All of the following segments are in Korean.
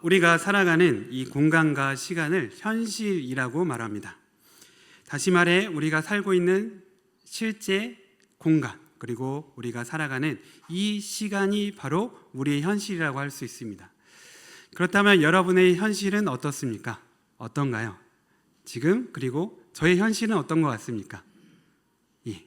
우리가 살아가는 이 공간과 시간을 현실이라고 말합니다. 다시 말해 우리가 살고 있는 실제 공간, 그리고 우리가 살아가는 이 시간이 바로 우리의 현실이라고 할 수 있습니다. 그렇다면 여러분의 현실은 어떻습니까? 어떤가요? 지금 그리고 저의 현실은 어떤 것 같습니까? 예.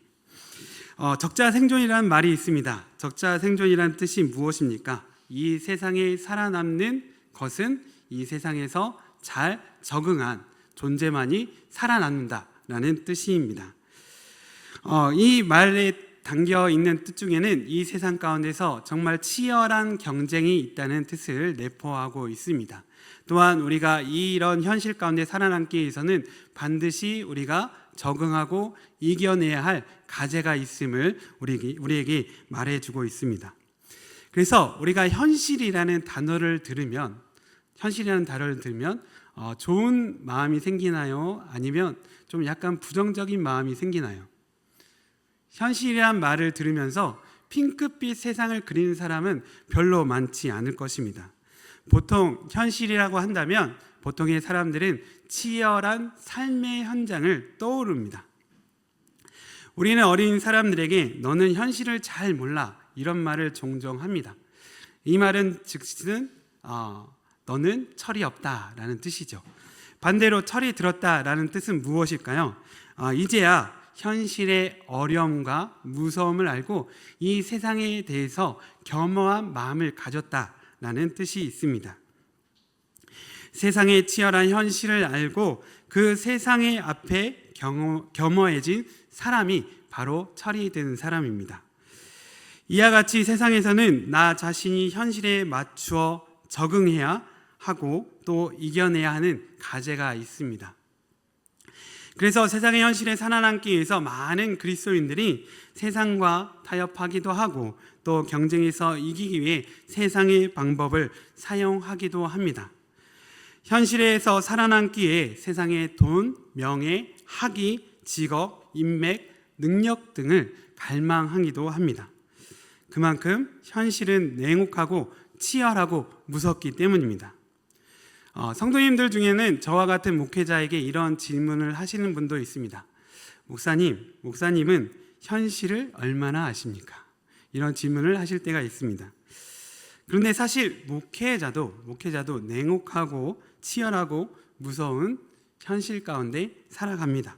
적자생존이라는 말이 있습니다. 적자생존이라는 뜻이 무엇입니까? 이 세상에 살아남는 것은 이 세상에서 잘 적응한 존재만이 살아남는다라는 뜻입니다. 이 말에 담겨 있는 뜻 중에는 이 세상 가운데서 정말 치열한 경쟁이 있다는 뜻을 내포하고 있습니다. 또한 우리가 이런 현실 가운데 살아남기 위해서는 반드시 우리가 적응하고 이겨내야 할 과제가 있음을 우리에게 말해주고 있습니다. 그래서 우리가 현실이라는 단어를 들으면 좋은 마음이 생기나요? 아니면 좀 약간 부정적인 마음이 생기나요? 현실이란 말을 들으면서 핑크빛 세상을 그리는 사람은 별로 많지 않을 것입니다. 보통 현실이라고 한다면 보통의 사람들은 치열한 삶의 현장을 떠오릅니다. 우리는 어린 사람들에게 너는 현실을 잘 몰라 이런 말을 종종 합니다. 이 말은 즉슨 너는 철이 없다라는 뜻이죠. 반대로 철이 들었다라는 뜻은 무엇일까요? 이제야 현실의 어려움과 무서움을 알고 이 세상에 대해서 겸허한 마음을 가졌다라는 뜻이 있습니다. 세상의 치열한 현실을 알고 그 세상의 앞에 겸허해진 사람이 바로 철이 든 사람입니다. 이와 같이 세상에서는 나 자신이 현실에 맞추어 적응해야 하고 또 이겨내야 하는 과제가 있습니다. 그래서 세상의 현실에 살아남기 위해서 많은 그리스도인들이 세상과 타협하기도 하고 또 경쟁에서 이기기 위해 세상의 방법을 사용하기도 합니다. 현실에서 살아남기 위해 세상의 돈, 명예, 학위, 직업, 인맥, 능력 등을 갈망하기도 합니다. 그만큼 현실은 냉혹하고 치열하고 무섭기 때문입니다. 성도님들 중에는 저와 같은 목회자에게 이런 질문을 하시는 분도 있습니다. 목사님은 현실을 얼마나 아십니까? 이런 질문을 하실 때가 있습니다. 그런데 사실 목회자도 냉혹하고 치열하고 무서운 현실 가운데 살아갑니다.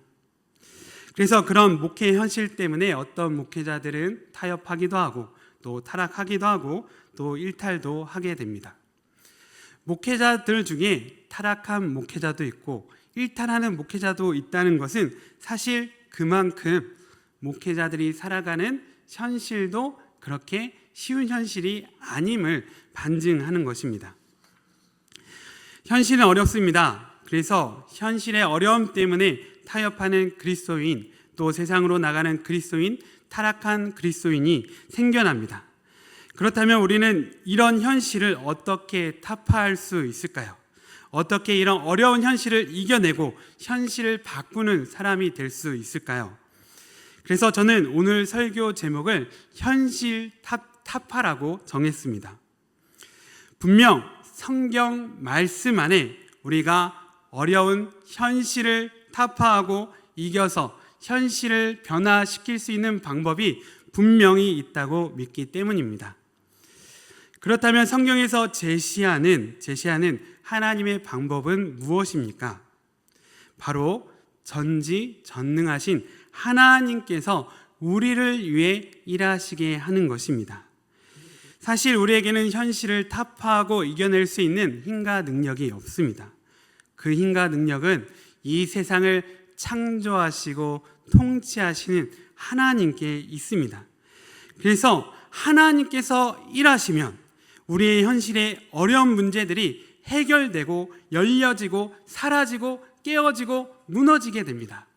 그래서 그런 목회 현실 때문에 어떤 목회자들은 타협하기도 하고 또 타락하기도 하고 또 일탈도 하게 됩니다. 목회자들 중에 타락한 목회자도 있고 일탈하는 목회자도 있다는 것은 사실 그만큼 목회자들이 살아가는 현실도 그렇게 쉬운 현실이 아님을 반증하는 것입니다. 현실은 어렵습니다. 그래서 현실의 어려움 때문에 타협하는 그리스도인, 또 세상으로 나가는 그리스도인, 타락한 그리스도인이 생겨납니다. 그렇다면 우리는 이런 현실을 어떻게 타파할 수 있을까요? 어떻게 이런 어려운 현실을 이겨내고 현실을 바꾸는 사람이 될 수 있을까요? 그래서 저는 오늘 설교 제목을 현실 타파라고 정했습니다. 분명 성경 말씀 안에 우리가 어려운 현실을 타파하고 이겨서 현실을 변화시킬 수 있는 방법이 분명히 있다고 믿기 때문입니다. 그렇다면 성경에서 제시하는 하나님의 방법은 무엇입니까? 바로 전지전능하신 하나님께서 우리를 위해 일하시게 하는 것입니다. 사실 우리에게는 현실을 타파하고 이겨낼 수 있는 힘과 능력이 없습니다. 그 힘과 능력은 이 세상을 창조하시고 통치하시는 하나님께 있습니다. 그래서 하나님께서 일하시면 우리의 현실의 어려운 문제들이 해결되고 열려지고 사라지고 깨어지고 무너지게 됩니다.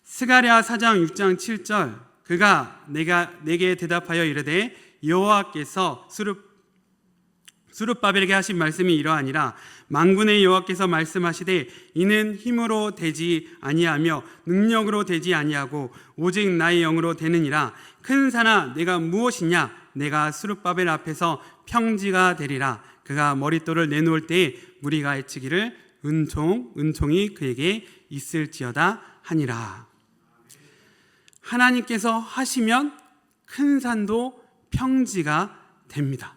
스가랴 4장 6장 7절 그가 내게 대답하여 이르되 여호와께서 스룹바벨에게 하신 말씀이 이러하니라. 만군의 여호와께서 말씀하시되 이는 힘으로 되지 아니하며 능력으로 되지 아니하고 오직 나의 영으로 되느니라. 큰 산아 내가 무엇이냐? 내가 스룹바벨 앞에서 평지가 되리라. 그가 머릿돌을 내놓을 때에 무리가 외치기를 은총이 그에게 있을지어다 하니라. 하나님께서 하시면 큰 산도 평지가 됩니다.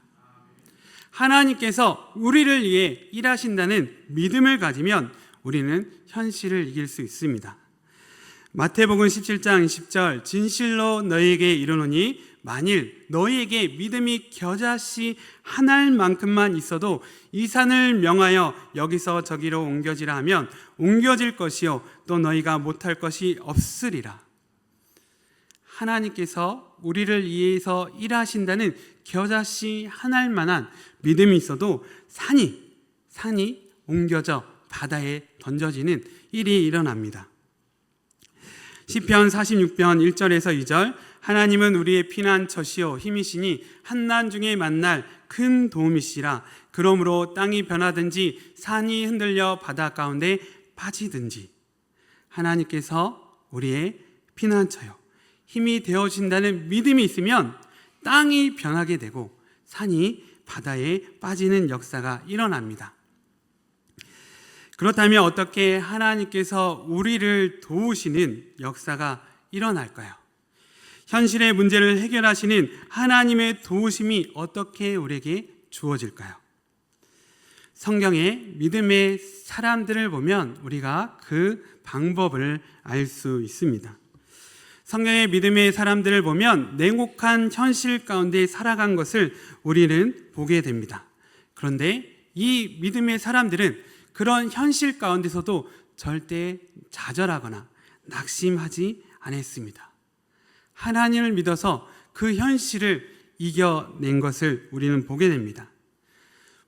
하나님께서 우리를 위해 일하신다는 믿음을 가지면 우리는 현실을 이길 수 있습니다. 마태복음 17장 10절 진실로 너희에게 이르노니 만일 너희에게 믿음이 겨자씨 한 알만큼만 있어도 이 산을 명하여 여기서 저기로 옮겨지라 하면 옮겨질 것이요 또 너희가 못할 것이 없으리라. 하나님께서 우리를 위해서 일하신다는 겨자씨 한 알만한 믿음이 있어도 산이 옮겨져 바다에 던져지는 일이 일어납니다. 시편 46편 1절에서 2절 하나님은 우리의 피난처시요 힘이시니 한난 중에 만날 큰 도움이시라. 그러므로 땅이 변하든지 산이 흔들려 바다 가운데 빠지든지. 하나님께서 우리의 피난처요 힘이 되어진다는 믿음이 있으면 땅이 변하게 되고 산이 바다에 빠지는 역사가 일어납니다. 그렇다면 어떻게 하나님께서 우리를 도우시는 역사가 일어날까요? 현실의 문제를 해결하시는 하나님의 도우심이 어떻게 우리에게 주어질까요? 성경의 믿음의 사람들을 보면 우리가 그 방법을 알 수 있습니다. 성경의 믿음의 사람들을 보면 냉혹한 현실 가운데 살아간 것을 우리는 보게 됩니다. 그런데 이 믿음의 사람들은 그런 현실 가운데서도 절대 좌절하거나 낙심하지 않았습니다. 하나님을 믿어서 그 현실을 이겨낸 것을 우리는 보게 됩니다.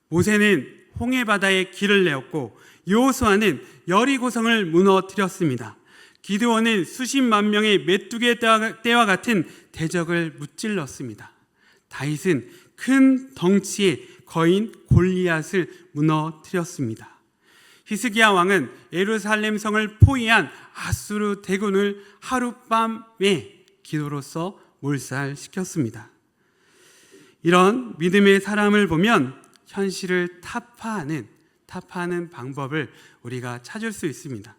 모세는 홍해바다에 길을 내었고 여호수아는 여리고성을 무너뜨렸습니다. 기드온은 수십만 명의 메뚜기 떼와 같은 대적을 무찔렀습니다. 다윗은 큰 덩치의 거인 골리앗을 무너뜨렸습니다. 히스기야 왕은 예루살렘 성을 포위한 아수르 대군을 하룻밤에 기도로서 몰살시켰습니다. 이런 믿음의 사람을 보면 현실을 타파하는 방법을 우리가 찾을 수 있습니다.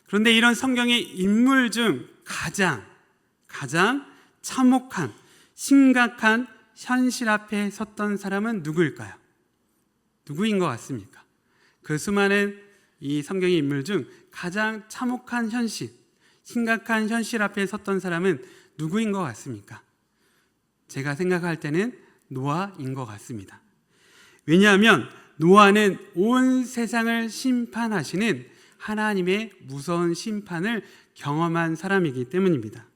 그런데 이런 성경의 인물 중 가장 참혹한 심각한 현실 앞에 섰던 사람은 누구일까요? 누구인 것 같습니까? 그 수많은 이 성경의 인물 중 가장 참혹한 현실, 심각한 현실 앞에 섰던 사람은 누구인 것 같습니까? 제가 생각할 때는 노아인 것 같습니다. 왜냐하면 노아는 온 세상을 심판하시는 하나님의 무서운 심판을 경험한 사람이기 때문입니다.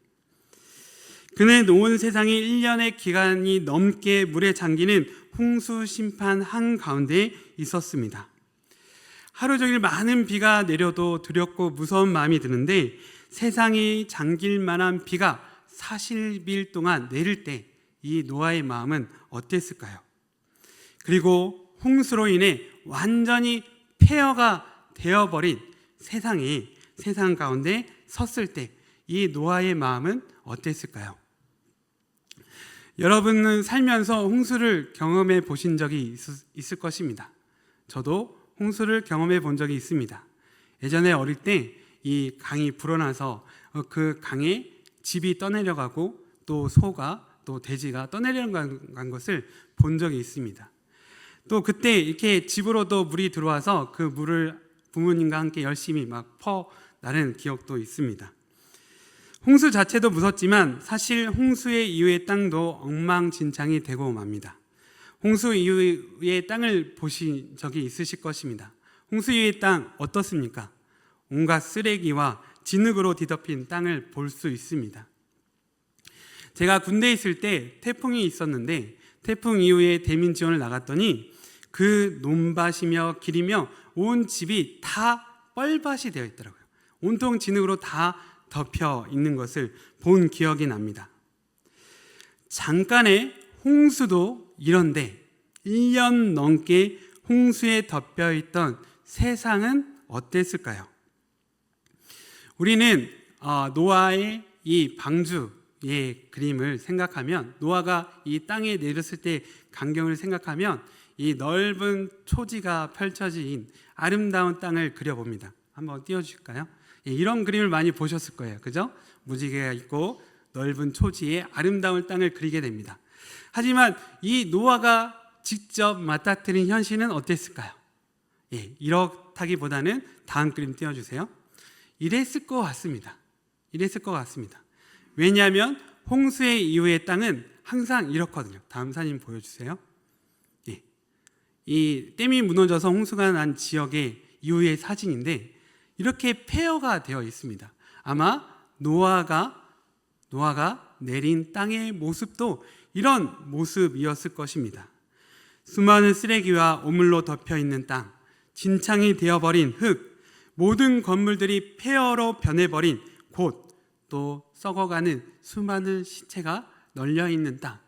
그는 온 세상이 1년의 기간이 넘게 물에 잠기는 홍수 심판 한가운데 있었습니다. 하루 종일 많은 비가 내려도 두렵고 무서운 마음이 드는데 세상이 잠길 만한 비가 40일 동안 내릴 때 이 노아의 마음은 어땠을까요? 그리고 홍수로 인해 완전히 폐허가 되어버린 세상 가운데 섰을 때 이 노아의 마음은 어땠을까요? 여러분은 살면서 홍수를 경험해 보신 적이 있을 것입니다. 저도 홍수를 경험해 본 적이 있습니다. 예전에 어릴 때 이 강이 불어나서 그 강에 집이 떠내려가고 또 소가 또 돼지가 떠내려간 것을 본 적이 있습니다. 또 그때 이렇게 집으로도 물이 들어와서 그 물을 부모님과 함께 열심히 막 퍼나는 기억도 있습니다. 홍수 자체도 무섭지만 사실 홍수의 이후의 땅도 엉망진창이 되고 맙니다. 홍수 이후의 땅을 보신 적이 있으실 것입니다. 홍수 이후의 땅 어떻습니까? 온갖 쓰레기와 진흙으로 뒤덮인 땅을 볼 수 있습니다. 제가 군대에 있을 때 태풍이 있었는데 태풍 이후에 대민 지원을 나갔더니 그 논밭이며 길이며 온 집이 다 뻘밭이 되어 있더라고요. 온통 진흙으로 다 덮여 있는 것을 본 기억이 납니다. 잠깐의 홍수도 이런데 1년 넘게 홍수에 덮여 있던 세상은 어땠을까요? 우리는 노아의 이 방주 홍수의 그림을 생각하면, 노아가 이 땅에 내렸을 때 광경을 생각하면 이 넓은 초지가 펼쳐진 아름다운 땅을 그려봅니다. 한번 띄워주실까요? 이런 그림을 많이 보셨을 거예요. 그죠? 무지개가 있고 넓은 초지에 아름다운 땅을 그리게 됩니다. 하지만 이 노아가 직접 맞닥뜨린 현실은 어땠을까요? 이렇다기보다는 다음 그림 띄워주세요. 이랬을 것 같습니다. 왜냐하면 홍수의 이후의 땅은 항상 이렇거든요. 다음 사진 보여주세요. 이 댐이 무너져서 홍수가 난 지역의 이후의 사진인데 이렇게 폐허가 되어 있습니다. 아마 노아가 내린 땅의 모습도 이런 모습이었을 것입니다. 수많은 쓰레기와 오물로 덮여 있는 땅, 진창이 되어버린 흙, 모든 건물들이 폐허로 변해버린 곳, 또 썩어가는 수많은 시체가 널려 있는 땅,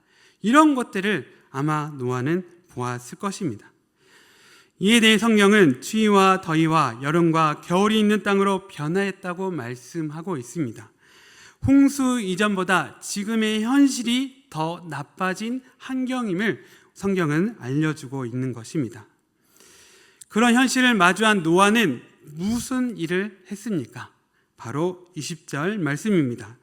이런 것들을 아마 노아는 보았을 것입니다. 이에 대해 성경은 추위와 더위와 여름과 겨울이 있는 땅으로 변화했다고 말씀하고 있습니다. 홍수 이전보다 지금의 현실이 더 나빠진 환경임을 성경은 알려주고 있는 것입니다. 그런 현실을 마주한 노아는 무슨 일을 했습니까? 바로 20절 말씀입니다.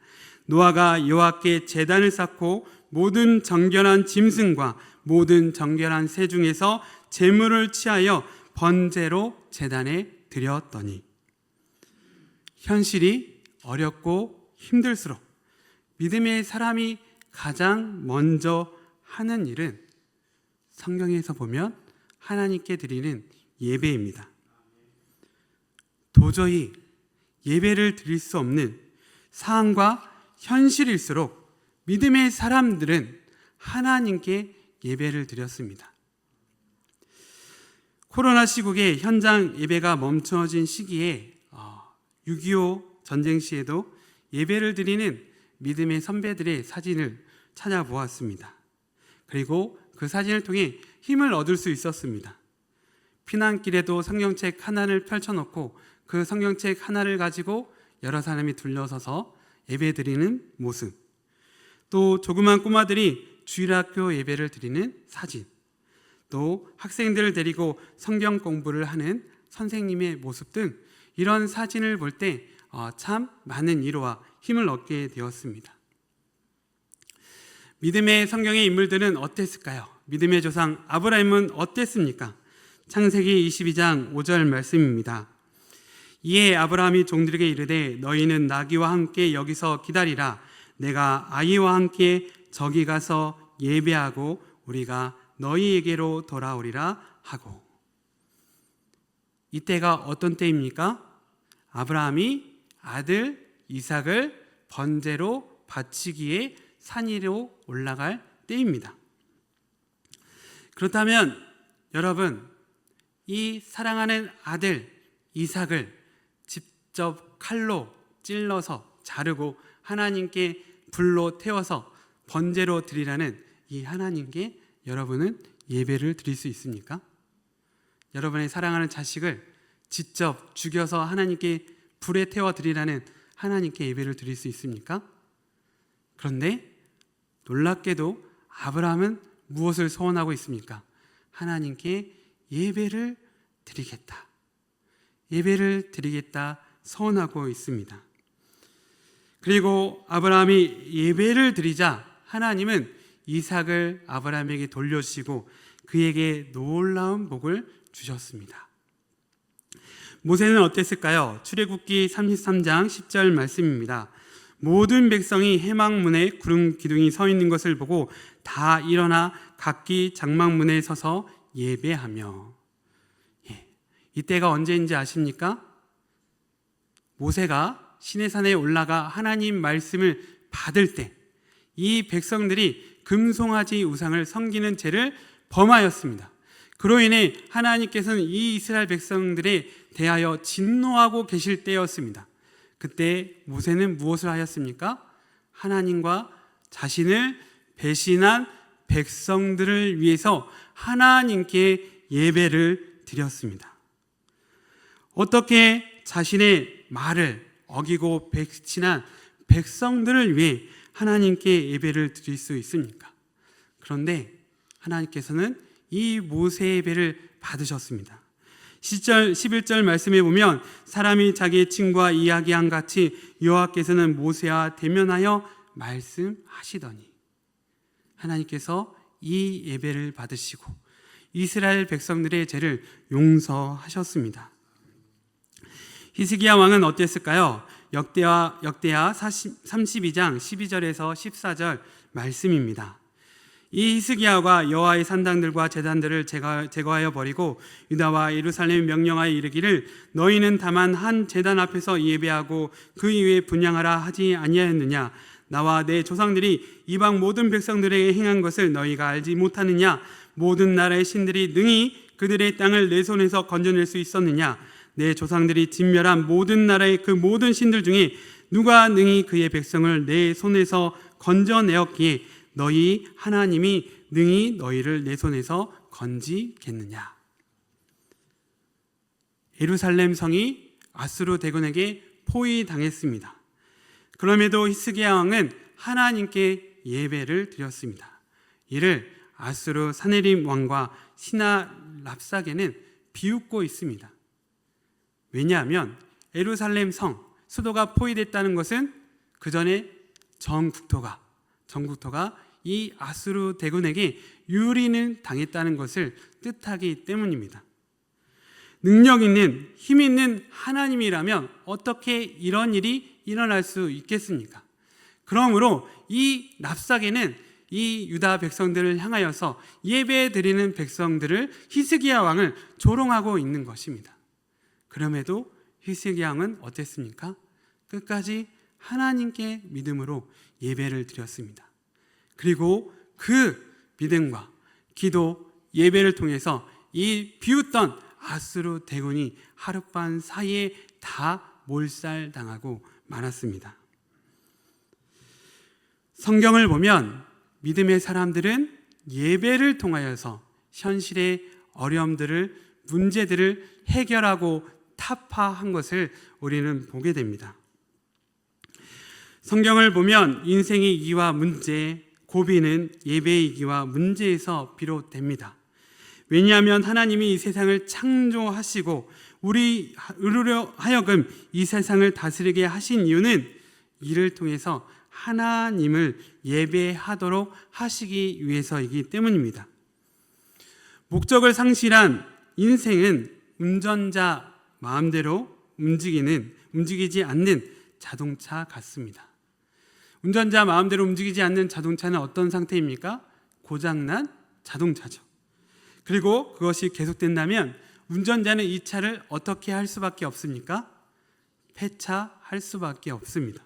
노아가 여호와께 제단을 쌓고 모든 정결한 짐승과 모든 정결한 새 중에서 제물을 취하여 번제로 제단에 드렸더니, 현실이 어렵고 힘들수록 믿음의 사람이 가장 먼저 하는 일은 성경에서 보면 하나님께 드리는 예배입니다. 도저히 예배를 드릴 수 없는 상황과 현실일수록 믿음의 사람들은 하나님께 예배를 드렸습니다. 코로나 시국에 현장 예배가 멈춰진 시기에 6.25 전쟁 시에도 예배를 드리는 믿음의 선배들의 사진을 찾아보았습니다. 그리고 그 사진을 통해 힘을 얻을 수 있었습니다. 피난길에도 성경책 하나를 펼쳐놓고 그 성경책 하나를 가지고 여러 사람이 둘러서서 예배 드리는 모습, 또 조그만 꼬마들이 주일학교 예배를 드리는 사진, 또 학생들을 데리고 성경 공부를 하는 선생님의 모습 등 이런 사진을 볼 때 참 많은 위로와 힘을 얻게 되었습니다. 믿음의 성경의 인물들은 어땠을까요? 믿음의 조상 아브라함은 어땠습니까? 창세기 22장 5절 말씀입니다. 이에 아브라함이 종들에게 이르되 너희는 나귀와 함께 여기서 기다리라. 내가 아이와 함께 저기 가서 예배하고 우리가 너희에게로 돌아오리라 하고. 이때가 어떤 때입니까? 아브라함이 아들 이삭을 번제로 바치기에 산 위로 올라갈 때입니다. 그렇다면 여러분, 이 사랑하는 아들 이삭을 직접 칼로 찔러서 자르고 하나님께 불로 태워서 번제로 드리라는 이 하나님께 여러분은 예배를 드릴 수 있습니까? 여러분의 사랑하는 자식을 직접 죽여서 하나님께 불에 태워 드리라는 하나님께 예배를 드릴 수 있습니까? 그런데 놀랍게도 아브라함은 무엇을 소원하고 있습니까? 하나님께 예배를 드리겠다. 예배를 드리겠다 소원하고 있습니다. 그리고 아브라함이 예배를 드리자 하나님은 이삭을 아브라함에게 돌려주시고 그에게 놀라운 복을 주셨습니다. 모세는 어땠을까요? 출애굽기 33장 10절 말씀입니다. 모든 백성이 해망문에 구름 기둥이 서 있는 것을 보고 다 일어나 각기 장막문에 서서 예배하며. 이때가 언제인지 아십니까? 모세가 시내산에 올라가 하나님 말씀을 받을 때 이 백성들이 금송아지 우상을 섬기는 죄를 범하였습니다. 그로 인해 하나님께서는 이 이스라엘 백성들에 대하여 진노하고 계실 때였습니다. 그때 모세는 무엇을 하였습니까? 하나님과 자신을 배신한 백성들을 위해서 하나님께 예배를 드렸습니다. 어떻게 자신의 말을 어기고 배신한 백성들을 위해 하나님께 예배를 드릴 수 있습니까? 그런데 하나님께서는 이 모세 예배를 받으셨습니다. 11절 말씀에 보면 사람이 자기의 친구와 이야기한 같이 여호와께서는 모세와 대면하여 말씀하시더니, 하나님께서 이 예배를 받으시고 이스라엘 백성들의 죄를 용서하셨습니다. 히스기야 왕은 어땠을까요? 역대하 32장 12절에서 14절 말씀입니다. 이 히스기야가 여호와의 산당들과 제단들을 제거하여 버리고 유다와 예루살렘에 명령하여 이르기를 너희는 다만 한 제단 앞에서 예배하고 그 이외에 분향하라 하지 아니하였느냐? 나와 내 조상들이 이방 모든 백성들에게 행한 것을 너희가 알지 못하느냐? 모든 나라의 신들이 능히 그들의 땅을 내 손에서 건져낼 수 있었느냐? 내 조상들이 진멸한 모든 나라의 그 모든 신들 중에 누가 능히 그의 백성을 내 손에서 건져내었기에 너희 하나님이 능히 너희를 내 손에서 건지겠느냐? 예루살렘 성이 아수르 대군에게 포위당했습니다. 그럼에도 히스기야 왕은 하나님께 예배를 드렸습니다. 이를 아수르 사네립 왕과 신하 랍사게는 비웃고 있습니다. 왜냐하면 예루살렘 성, 수도가 포위됐다는 것은 그 전에 전국토가 이 아수르 대군에게 유린을 당했다는 것을 뜻하기 때문입니다. 능력 있는, 힘 있는 하나님이라면 어떻게 이런 일이 일어날 수 있겠습니까? 그러므로 이 랍사게는 이 유다 백성들을 향하여서 예배 드리는 백성들을 히스기야 왕을 조롱하고 있는 것입니다. 그럼에도 히스기야 왕은 어땠습니까? 끝까지 하나님께 믿음으로 예배를 드렸습니다. 그리고 그 믿음과 기도, 예배를 통해서 이 비웃던 아수르 대군이 하룻밤 사이에 다 몰살당하고 말았습니다. 성경을 보면 믿음의 사람들은 예배를 통하여서 현실의 어려움들을, 문제들을 해결하고 타파한 것을 우리는 보게 됩니다. 성경을 보면 인생의 위기와 문제, 고비는 예배의 위기와 문제에서 비롯됩니다. 왜냐하면 하나님이 이 세상을 창조하시고 우리로 하여금 이 세상을 다스리게 하신 이유는 이를 통해서 하나님을 예배하도록 하시기 위해서이기 때문입니다. 목적을 상실한 인생은 운전자 마음대로 움직이지 않는 자동차 같습니다. 운전자 마음대로 움직이지 않는 자동차는 어떤 상태입니까? 고장난 자동차죠. 그리고 그것이 계속된다면 운전자는 이 차를 어떻게 할 수밖에 없습니까? 폐차할 수밖에 없습니다.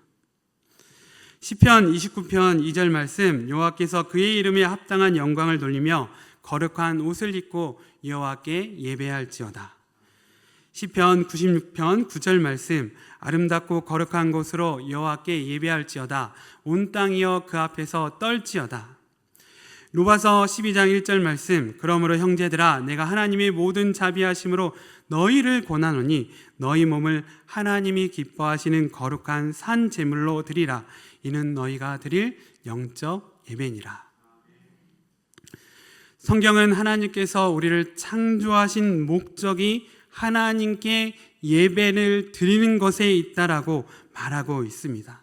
시편 29편 2절 말씀, 여호와께서 그의 이름에 합당한 영광을 돌리며 거룩한 옷을 입고 여호와께 예배할지어다. 시편 96편 9절 말씀, 아름답고 거룩한 곳으로 여호와께 예배할지어다. 온 땅이여 그 앞에서 떨지어다. 로마서 12장 1절 말씀, 그러므로 형제들아 내가 하나님의 모든 자비하심으로 너희를 권하노니 너희 몸을 하나님이 기뻐하시는 거룩한 산 제물로 드리라. 이는 너희가 드릴 영적 예배니라. 성경은 하나님께서 우리를 창조하신 목적이 하나님께 예배를 드리는 것에 있다라고 말하고 있습니다.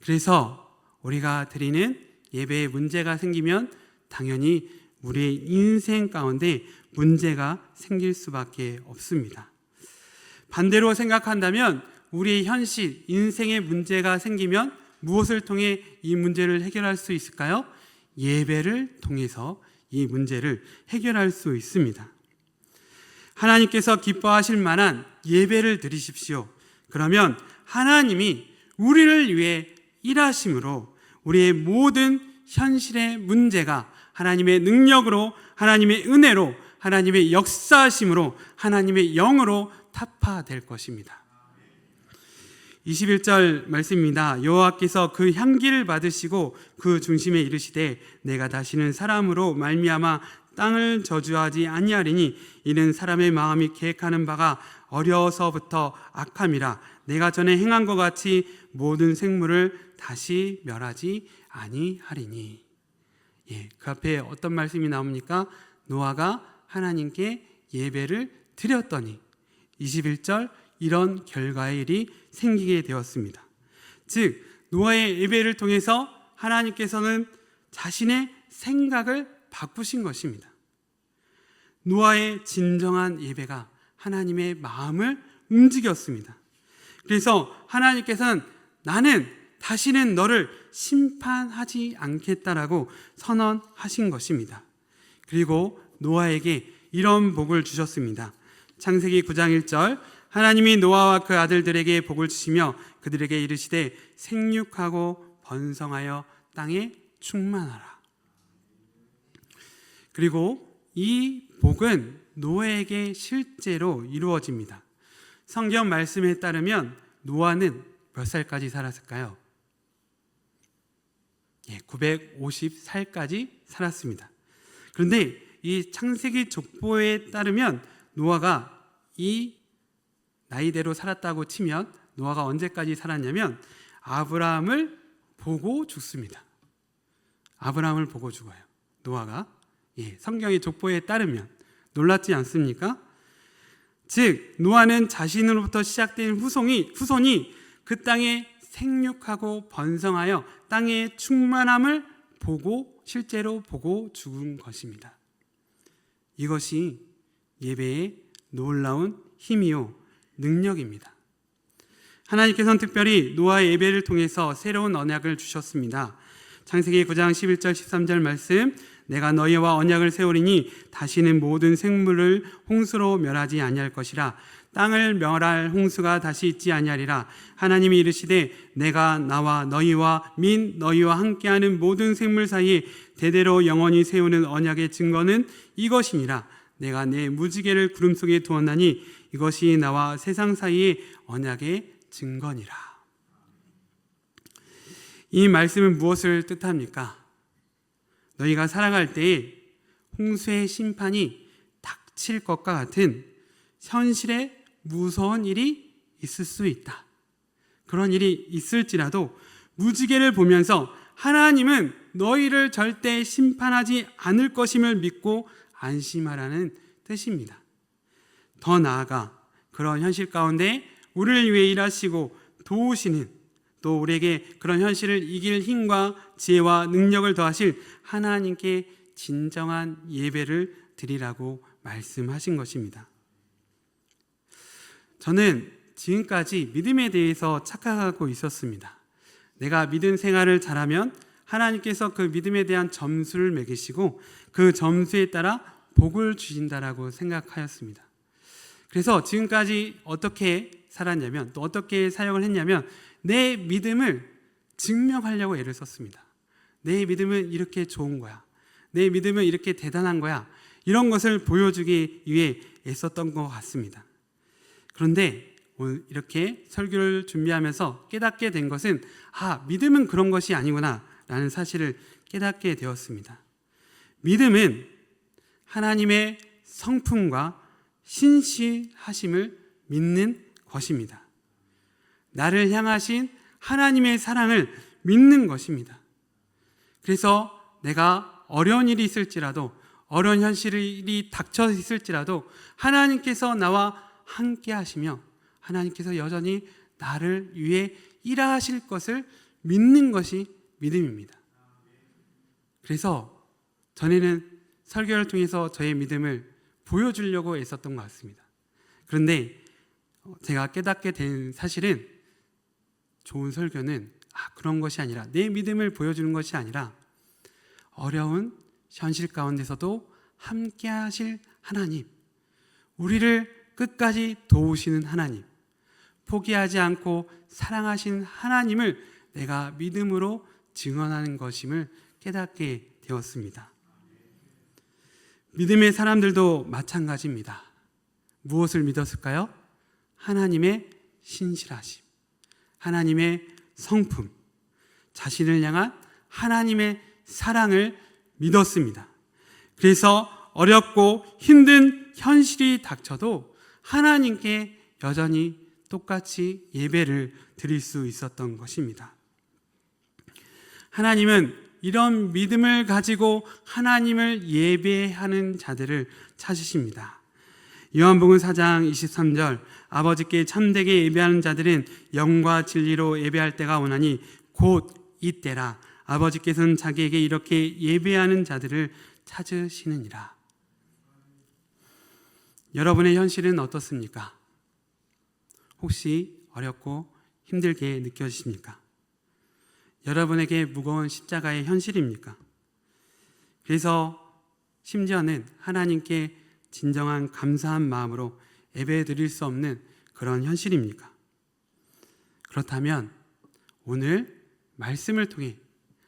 그래서 우리가 드리는 예배에 문제가 생기면 당연히 우리의 인생 가운데 문제가 생길 수밖에 없습니다. 반대로 생각한다면 우리의 현실, 인생에 문제가 생기면 무엇을 통해 이 문제를 해결할 수 있을까요? 예배를 통해서 이 문제를 해결할 수 있습니다. 하나님께서 기뻐하실 만한 예배를 드리십시오. 그러면 하나님이 우리를 위해 일하심으로 우리의 모든 현실의 문제가 하나님의 능력으로, 하나님의 은혜로, 하나님의 역사하심으로, 하나님의 영으로 타파될 것입니다. 21절 말씀입니다. 여호와께서 그 향기를 받으시고 그 중심에 이르시되 내가 다시는 사람으로 말미암아 땅을 저주하지 아니하리니 이는 사람의 마음이 계획하는 바가 어려서부터 악함이라. 내가 전에 행한 것 같이 모든 생물을 다시 멸하지 아니하리니. 그 앞에 어떤 말씀이 나옵니까? 노아가 하나님께 예배를 드렸더니 21절 이런 결과의 일이 생기게 되었습니다. 즉 노아의 예배를 통해서 하나님께서는 자신의 생각을 바꾸신 것입니다. 노아의 진정한 예배가 하나님의 마음을 움직였습니다. 그래서 하나님께서는 나는 다시는 너를 심판하지 않겠다라고 선언하신 것입니다. 그리고 노아에게 이런 복을 주셨습니다. 창세기 9장 1절 하나님이 노아와 그 아들들에게 복을 주시며 그들에게 이르시되 생육하고 번성하여 땅에 충만하라. 그리고 이 복은 노아에게 실제로 이루어집니다. 성경 말씀에 따르면 노아는 몇 살까지 살았을까요? 950살까지 살았습니다. 그런데 이 창세기 족보에 따르면 노아가 이 나이대로 살았다고 치면 노아가 언제까지 살았냐면 아브라함을 보고 죽습니다. 아브라함을 보고 죽어요. 노아가. 성경의 족보에 따르면 놀랍지 않습니까? 즉 노아는 자신으로부터 시작된 후손이 그 땅에 생육하고 번성하여 땅의 충만함을 실제로 보고 죽은 것입니다. 이것이 예배의 놀라운 힘이요 능력입니다. 하나님께서는 특별히 노아의 예배를 통해서 새로운 언약을 주셨습니다. 창세기 9장 11절 13절 말씀 내가 너희와 언약을 세우리니 다시는 모든 생물을 홍수로 멸하지 아니할 것이라 땅을 멸할 홍수가 다시 있지 아니하리라. 하나님이 이르시되 내가 나와 너희와 민 너희와 함께하는 모든 생물 사이에 대대로 영원히 세우는 언약의 증거는 이것이니라. 내가 내 무지개를 구름 속에 두었나니 이것이 나와 세상 사이의 언약의 증거니라. 이 말씀은 무엇을 뜻합니까? 너희가 살아갈 때에 홍수의 심판이 닥칠 것과 같은 현실의 무서운 일이 있을 수 있다. 그런 일이 있을지라도 무지개를 보면서 하나님은 너희를 절대 심판하지 않을 것임을 믿고 안심하라는 뜻입니다. 더 나아가 그런 현실 가운데 우리를 위해 일하시고 도우시는 또 우리에게 그런 현실을 이길 힘과 지혜와 능력을 더하실 하나님께 진정한 예배를 드리라고 말씀하신 것입니다. 저는 지금까지 믿음에 대해서 착각하고 있었습니다. 내가 믿음 생활을 잘하면 하나님께서 그 믿음에 대한 점수를 매기시고 그 점수에 따라 복을 주신다라고 생각하였습니다. 그래서 지금까지 어떻게 살았냐면 또 어떻게 사역을 했냐면 내 믿음을 증명하려고 애를 썼습니다. 내 믿음은 이렇게 좋은 거야. 내 믿음은 이렇게 대단한 거야. 이런 것을 보여주기 위해 애썼던 것 같습니다. 그런데 오늘 이렇게 설교를 준비하면서 깨닫게 된 것은 믿음은 그런 것이 아니구나 라는 사실을 깨닫게 되었습니다. 믿음은 하나님의 성품과 신실하심을 믿는 것입니다. 나를 향하신 하나님의 사랑을 믿는 것입니다. 그래서 내가 어려운 일이 있을지라도 어려운 현실이 닥쳐 있을지라도 하나님께서 나와 함께 하시며 하나님께서 여전히 나를 위해 일하실 것을 믿는 것이 믿음입니다. 그래서 전에는 설교를 통해서 저의 믿음을 보여주려고 애썼던 것 같습니다. 그런데 제가 깨닫게 된 사실은 좋은 설교는 그런 것이 아니라 내 믿음을 보여주는 것이 아니라 어려운 현실 가운데서도 함께 하실 하나님, 우리를 끝까지 도우시는 하나님, 포기하지 않고 사랑하신 하나님을 내가 믿음으로 증언하는 것임을 깨닫게 되었습니다. 믿음의 사람들도 마찬가지입니다. 무엇을 믿었을까요? 하나님의 신실하심, 하나님의 성품, 자신을 향한 하나님의 사랑을 믿었습니다. 그래서 어렵고 힘든 현실이 닥쳐도 하나님께 여전히 똑같이 예배를 드릴 수 있었던 것입니다. 하나님은 이런 믿음을 가지고 하나님을 예배하는 자들을 찾으십니다. 요한복음 4장 23절 아버지께 참되게 예배하는 자들은 영과 진리로 예배할 때가 오나니 곧 이때라. 아버지께서는 자기에게 이렇게 예배하는 자들을 찾으시느니라. 여러분의 현실은 어떻습니까? 혹시 어렵고 힘들게 느껴지십니까? 여러분에게 무거운 십자가의 현실입니까? 그래서 심지어는 하나님께 진정한 감사한 마음으로 예배 드릴 수 없는 그런 현실입니까? 그렇다면 오늘 말씀을 통해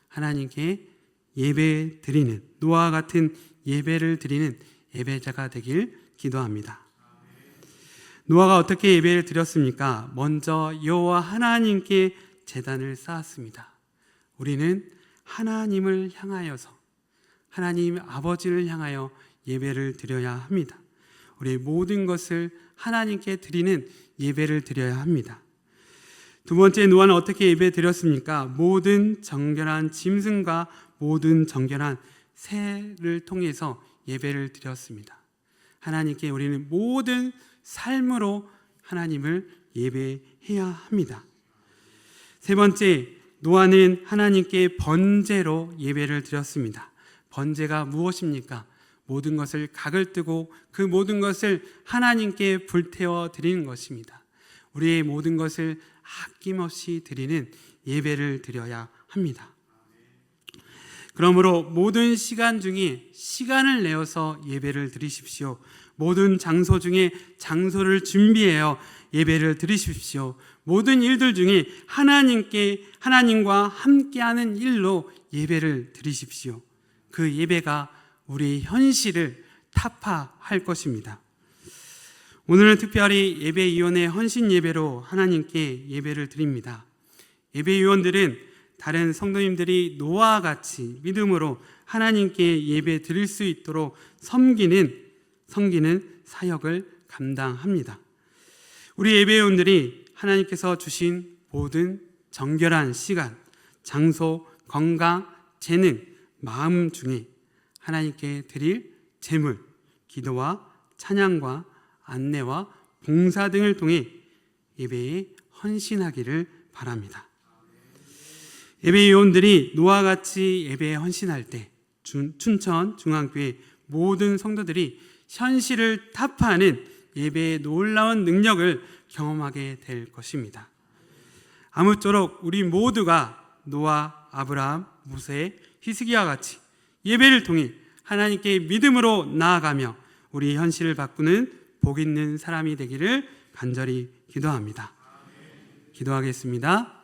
하나님께 예배 드리는, 노아와 같은 예배를 드리는 예배자가 되길 기도합니다. 노아가 어떻게 예배를 드렸습니까? 먼저 여호와 하나님께 제단을 쌓았습니다. 우리는 하나님을 향하여서, 하나님 아버지를 향하여 예배를 드려야 합니다. 우리의 모든 것을 하나님께 드리는 예배를 드려야 합니다. 두 번째, 노아는 어떻게 예배 드렸습니까? 모든 정결한 짐승과 모든 정결한 새를 통해서 예배를 드렸습니다. 하나님께 우리는 모든 삶으로 하나님을 예배해야 합니다. 세 번째, 노아는 하나님께 번제로 예배를 드렸습니다. 번제가 무엇입니까? 모든 것을 각을 뜨고 그 모든 것을 하나님께 불태워 드리는 것입니다. 우리의 모든 것을 아낌없이 드리는 예배를 드려야 합니다. 그러므로 모든 시간 중에 시간을 내어서 예배를 드리십시오. 모든 장소 중에 장소를 준비하여 예배를 드리십시오. 모든 일들 중에 하나님과 함께하는 일로 예배를 드리십시오. 그 예배가 우리 현실을 타파할 것입니다. 오늘은 특별히 예배위원회 헌신 예배로 하나님께 예배를 드립니다. 예배위원들은 다른 성도님들이 노아와 같이 믿음으로 하나님께 예배 드릴 수 있도록 섬기는 사역을 감당합니다. 우리 예배위원들이 하나님께서 주신 모든 정결한 시간, 장소, 건강, 재능, 마음 중에 하나님께 드릴 제물, 기도와 찬양과 안내와 봉사 등을 통해 예배에 헌신하기를 바랍니다. 예배위원들이 노아와 같이 예배에 헌신할 때 춘천 중앙교회 모든 성도들이 현실을 타파하는 예배의 놀라운 능력을 경험하게 될 것입니다. 아무쪼록 우리 모두가 노아, 아브라함, 모세, 히스기야와 같이 예배를 통해 하나님께 믿음으로 나아가며 우리 현실을 바꾸는 복 있는 사람이 되기를 간절히 기도합니다. 기도하겠습니다.